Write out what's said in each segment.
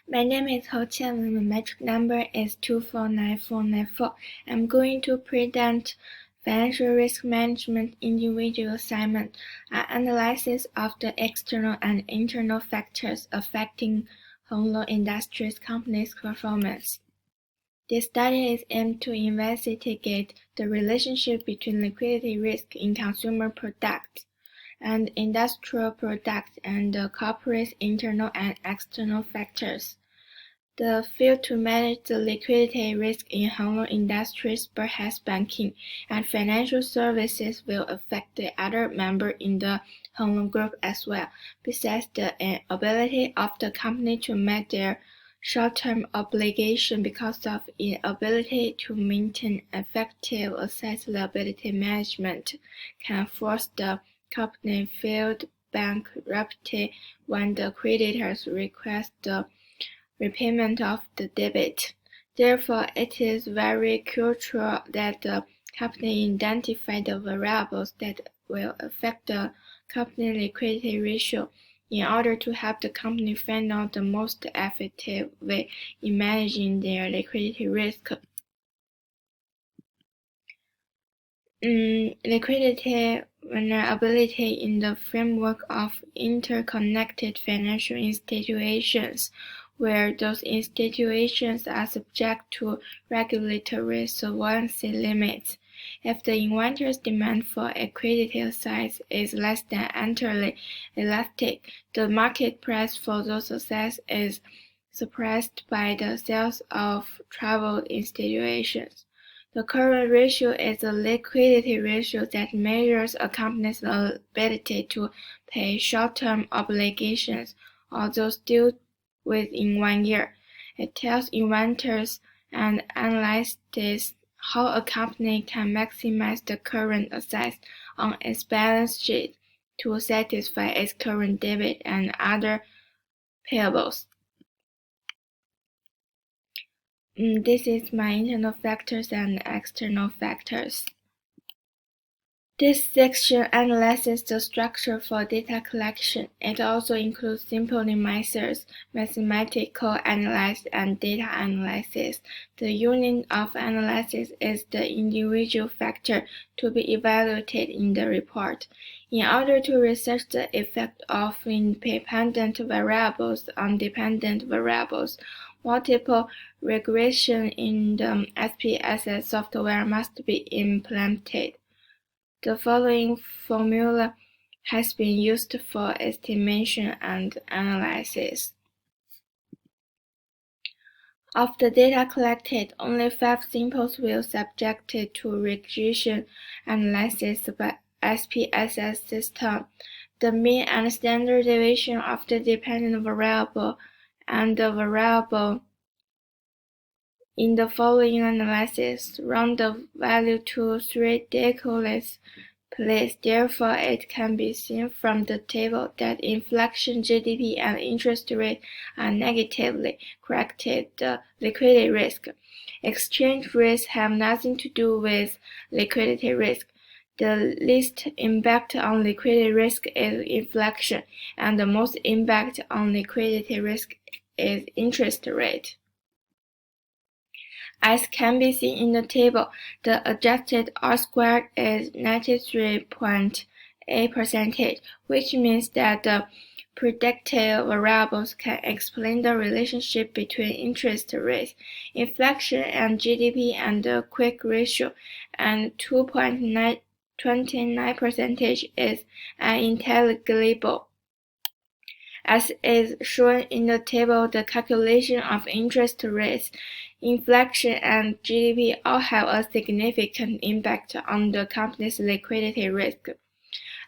My name is Ho Qian. My metric number is 249494. I'm going to present Financial Risk Management Individual Assignment, an analysis of the external and internal factors affecting Hong Leong Industries company's performance. This study is aimed to investigate the relationship between liquidity risk in consumer products and industrial products and the corporate internal and external factors. The field to manage the liquidity risk in Hong Leong Industries, perhaps banking and financial services, will affect the other members in the Hong Leong Group as well, besides the inability of the company to meet their short-term obligation because of inability to maintain effective asset liability management can force the company filed bankruptcy when the creditors request the repayment of the debt. Therefore, it is very crucial that the company identify the variables that will affect the company liquidity ratio in order to help the company find out the most effective way in managing their liquidity risk. Liquidity vulnerability in the framework of interconnected financial institutions, where those institutions are subject to regulatory solvency limits. If the inventor's demand for equity size is less than entirely elastic, the market price for those assets is suppressed by the sales of troubled institutions. The current ratio is the liquidity ratio that measures a company's ability to pay short-term obligations, although still within 1 year. It tells inventors and analysts how a company can maximize the current assets on its balance sheet to satisfy its current debit and other payables. This is my internal factors and external factors. This section analyzes the structure for data collection. It also includes simple measures, mathematical analysis, and data analysis. The unit of analysis is the individual factor to be evaluated in the report. In order to research the effect of independent variables on dependent variables, multiple regression in the SPSS software must be implemented. The following formula has been used for estimation and analysis. Of the data collected, only 5 samples will be subjected to regression analysis by SPSS system. The mean and standard deviation of the dependent variable and the variable in the following analysis round the value to 3 decimal place. Therefore, it can be seen from the table that inflation, GDP, and interest rate are negatively corrected the liquidity risk. Exchange rates have nothing to do with liquidity risk. The least impact on liquidity risk is inflation, and the most impact on liquidity risk is interest rate. As can be seen in the table, the adjusted R-squared is 93.8%, which means that the predicted variables can explain the relationship between interest rates, inflation, and GDP and the quick ratio, and 2.29% is unintelligible. As is shown in the table, the calculation of interest rates, inflation, and GDP all have a significant impact on the company's liquidity risk.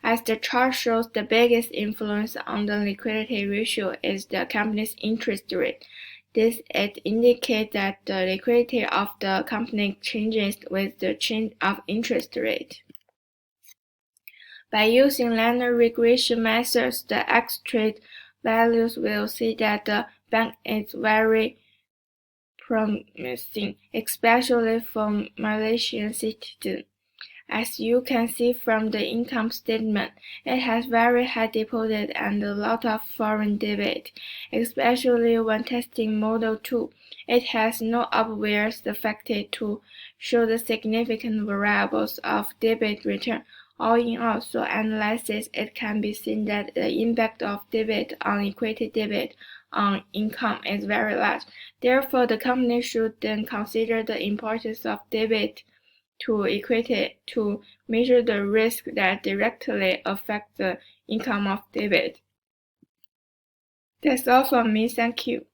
As the chart shows, the biggest influence on the liquidity ratio is the company's interest rate. It indicates that the liquidity of the company changes with the change of interest rate. By using linear regression methods, the extract values will see that the bank is very promising, especially for Malaysian citizens. As you can see from the income statement, it has very high deposit and a lot of foreign debit, especially when testing Model 2. It has no obvious factor to show the significant variables of debit return. All in all, through analysis, it can be seen that the impact of debit on equity debit on income is very large. Therefore, the company should then consider the importance of debit to equity to measure the risk that directly affect the income of debit. That's all from me. Thank you.